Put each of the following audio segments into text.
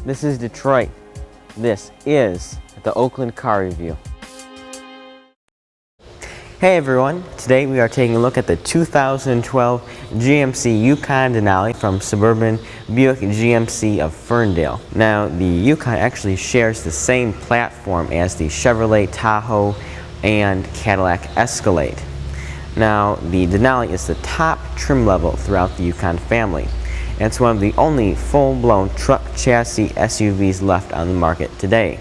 This is Detroit. This is the Oakland Car Review. Hey everyone, today we are taking a look at the 2012 GMC Yukon Denali from Suburban Buick GMC of Ferndale. Now the Yukon actually shares the same platform as the Chevrolet Tahoe and Cadillac Escalade. Now the Denali is the top trim level throughout the Yukon family. It's one of the only full-blown truck chassis SUVs left on the market today.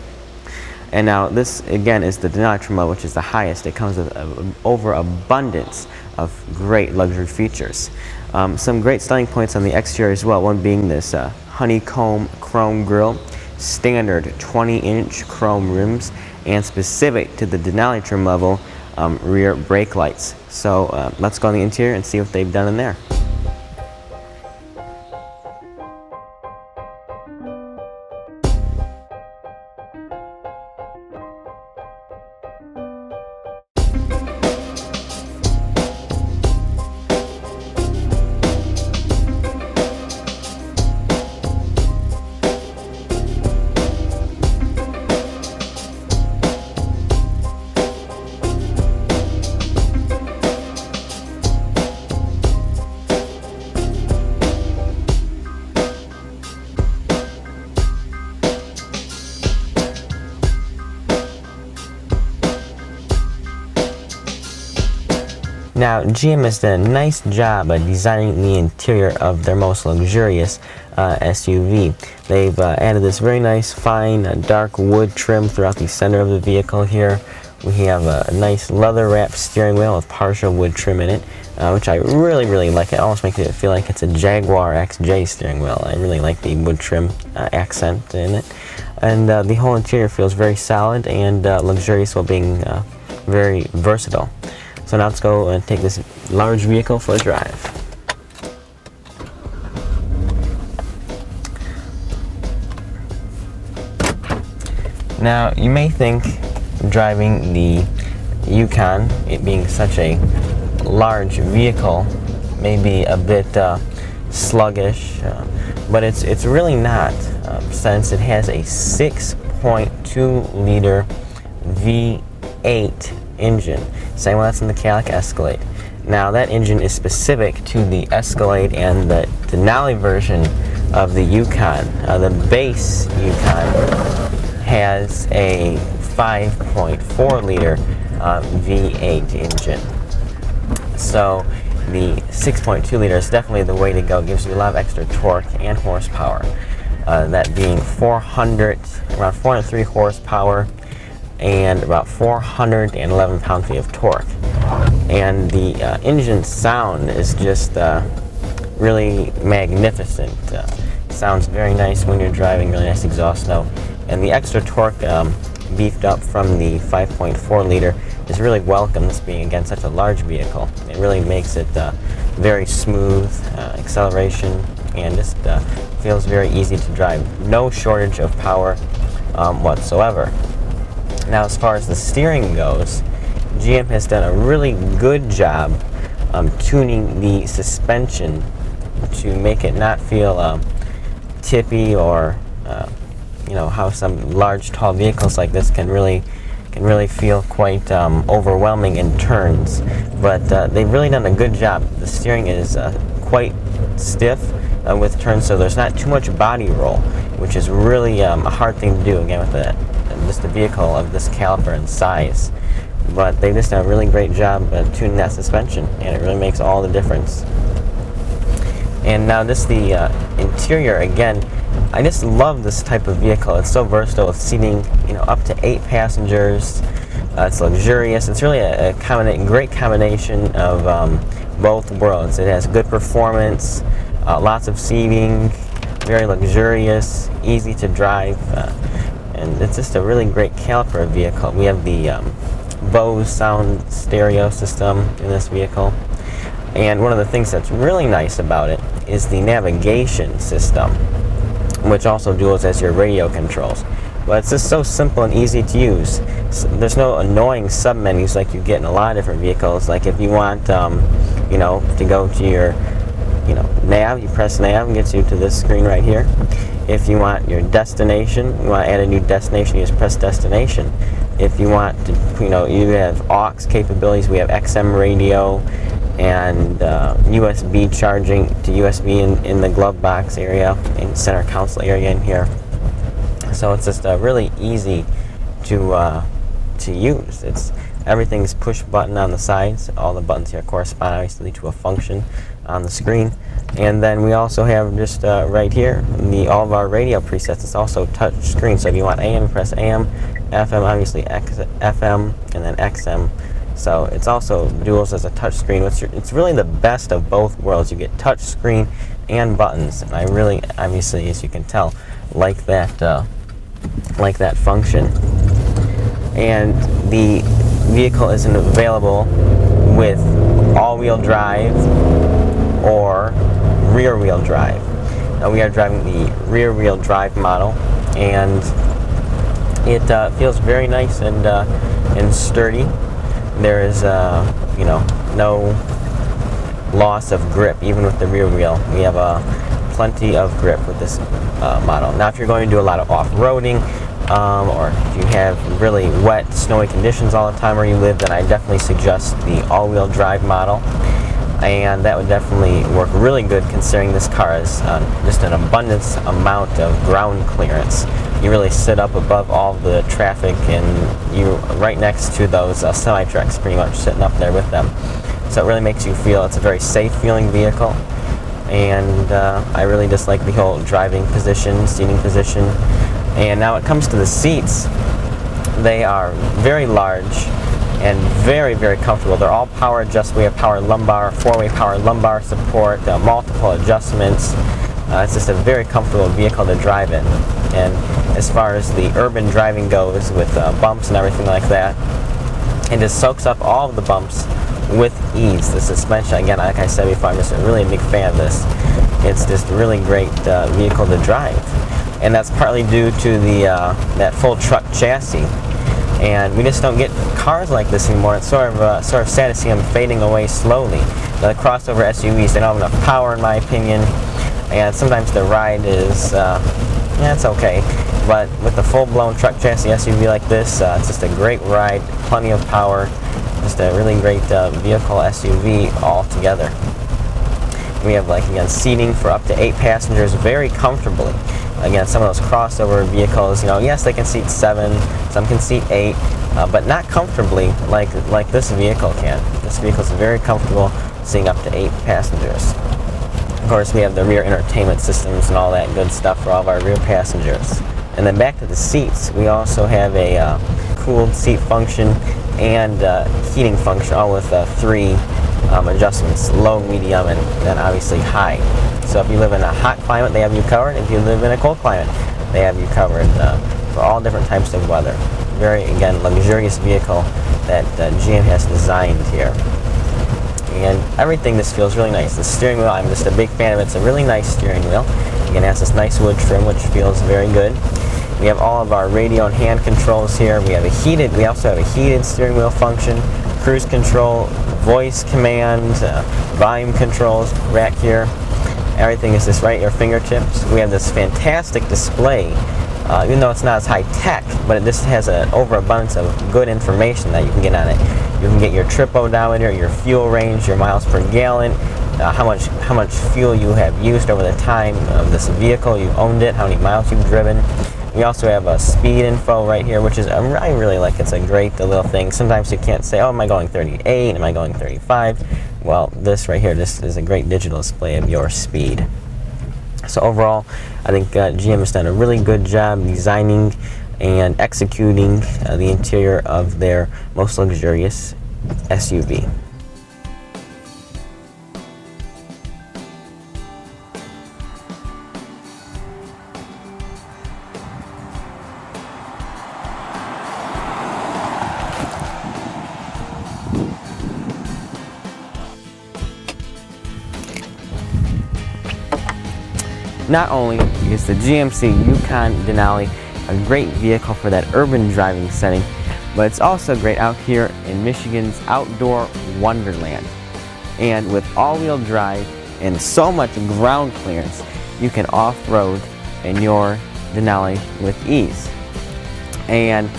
And now this again is the Denali trim level, which is the highest. It comes with an overabundance of great luxury features. Some great styling points on the exterior as well, one being this honeycomb chrome grille, standard 20-inch chrome rims, and specific to the Denali trim level, rear brake lights. So let's go on the interior and see what they've done in there. Now, GM has done a nice job of designing the interior of their most luxurious SUV. They've added this very nice, fine, dark wood trim throughout the center of the vehicle here. We have a nice leather-wrapped steering wheel with partial wood trim in it, which I really like. It almost makes it feel like it's a Jaguar XJ steering wheel. I really like the wood trim accent in it. And the whole interior feels very solid and luxurious while being very versatile. So now let's go and take this large vehicle for a drive. Now you may think driving the Yukon, it being such a large vehicle, may be a bit sluggish, but it's really not, since it has a 6.2 liter V8 engine, same one that's in the Cadillac Escalade. Now that engine is specific to the Escalade and the Denali version of the Yukon. The base Yukon has a 5.4 liter V8 engine. So the 6.2 liter is definitely the way to go. It gives you a lot of extra torque and horsepower. That being around 403 horsepower and about 411 pound-feet of torque. And the engine sound is just really magnificent. Sounds very nice when you're driving, really nice exhaust note. And the extra torque beefed up from the 5.4 liter is really welcome, this being again such a large vehicle. It really makes it very smooth acceleration, and just feels very easy to drive. No shortage of power whatsoever. Now, as far as the steering goes, GM has done a really good job tuning the suspension to make it not feel tippy, or you know how some large, tall vehicles like this can really feel quite overwhelming in turns. But they've really done a good job. The steering is quite stiff with turns, so there's not too much body roll, which is really a hard thing to do again with just a vehicle of this caliber and size. But they've just done a really great job tuning that suspension, and it really makes all the difference. And now just the interior, again, I just love this type of vehicle. It's so versatile with seating, up to 8 passengers. It's luxurious. It's really a great combination of both worlds. It has good performance, lots of seating, very luxurious, easy to drive, and it's just a really great caliper vehicle. We have the Bose sound stereo system in this vehicle. And one of the things that's really nice about it is the navigation system, which also duals as your radio controls. But it's just so simple and easy to use. So there's no annoying submenus like you get in a lot of different vehicles. Like if you want, to go to your, nav, you press nav and gets you to this screen right here. If you want your destination, you want to add a new destination, you just press destination. If you want to, you have aux capabilities. We have XM radio and USB charging to USB in the glove box area, in center console area in here. So it's just really easy to use. Everything's push button on the sides. All the buttons here correspond obviously to a function on the screen. And then we also have just right here all of our radio presets. It's also touch screen. So if you want AM, press AM, FM, obviously FM, and then XM. So it's also duals as a touch screen. It's really the best of both worlds. You get touch screen and buttons. And I really, obviously, as you can tell, like that function. And the vehicle isn't available with all-wheel drive or rear-wheel drive. Now we are driving the rear-wheel drive model, and it feels very nice and sturdy. There is no loss of grip even with the rear wheel. We have plenty of grip with this model. Now if you're going to do a lot of off-roading, or if you have really wet, snowy conditions all the time where you live, then I definitely suggest the all-wheel drive model, and that would definitely work really good considering this car is just an abundance amount of ground clearance. You really sit up above all the traffic, and you're right next to those semi-trucks, pretty much sitting up there with them. So it really makes you feel it's a very safe feeling vehicle, and I really just like the whole driving position, seating position. And now it comes to the seats. They are very large and very, very comfortable. They're all power adjustable. We have power lumbar, 4-way power lumbar support, multiple adjustments. It's just a very comfortable vehicle to drive in. And as far as the urban driving goes, with bumps and everything like that, it just soaks up all of the bumps with ease. The suspension, again, like I said before, I'm just really a big fan of this. It's just a really great vehicle to drive. And that's partly due to the that full truck chassis, and we just don't get cars like this anymore. It's sort of sad to see them fading away slowly. The crossover SUVs, they don't have enough power, in my opinion, and sometimes the ride is it's okay. But with the full-blown truck chassis SUV like this, it's just a great ride, plenty of power, just a really great vehicle SUV altogether. We have, again, seating for up to 8 passengers very comfortably. Again, some of those crossover vehicles, yes, they can seat 7, some can seat 8, but not comfortably like this vehicle can. This vehicle is very comfortable, seating up to 8 passengers. Of course, we have the rear entertainment systems and all that good stuff for all of our rear passengers. And then back to the seats, we also have a cooled seat function and heating function, all with 3 adjustments: low, medium, and then obviously high. So if you live in a hot climate, they have you covered. If you live in a cold climate, they have you covered for all different types of weather. Very, again, luxurious vehicle that GM has designed here. And everything just feels really nice. The steering wheel, I'm just a big fan of it. It's a really nice steering wheel. Again, it has this nice wood trim, which feels very good. We have all of our radio and hand controls here. We also have a heated steering wheel function, cruise control, voice command, volume controls back here. Everything is just right at your fingertips. We have this fantastic display, even though it's not as high tech, but it just has an overabundance of good information that you can get on it. You can get your trip odometer, your fuel range, your miles per gallon, how much fuel you have used over the time of this vehicle you've owned it, how many miles you've driven. We also have a speed info right here, which is I really like. It's a great little thing. Sometimes you can't say, oh, am I going 38? Am I going 35? Well, this right here, this is a great digital display of your speed. So overall, I think GM has done a really good job designing and executing the interior of their most luxurious SUV. Not only is the GMC Yukon Denali a great vehicle for that urban driving setting, but it's also great out here in Michigan's outdoor wonderland. And with all-wheel drive and so much ground clearance, you can off-road in your Denali with ease. And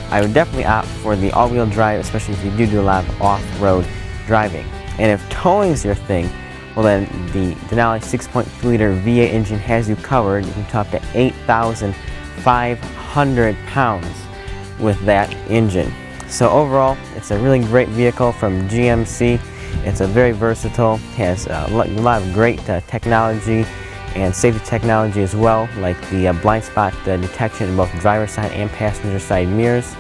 I would definitely opt for the all-wheel drive, especially if you do a lot of off-road driving. And if towing's your thing, well then the Denali 6.2-liter V8 engine has you covered. You can tow up to 8,500 pounds with that engine. So overall, it's a really great vehicle from GMC. It's a very versatile, has a lot of great technology and safety technology as well, like the blind spot detection in both driver's side and passenger side mirrors.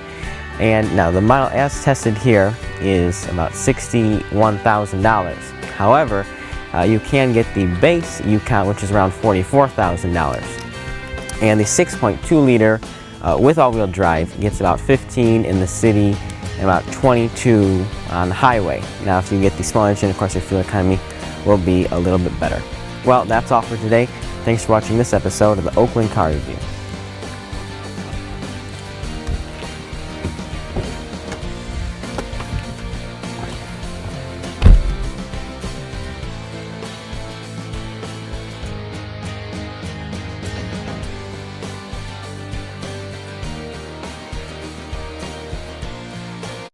And now the model as tested here is about $61,000. However, you can get the base Yukon, which is around $44,000. And the 6.2-liter with all-wheel drive gets about 15 in the city and about 22 on the highway. Now if you get the small engine, of course your fuel economy will be a little bit better. Well, that's all for today. Thanks for watching this episode of the Oakland Car Review.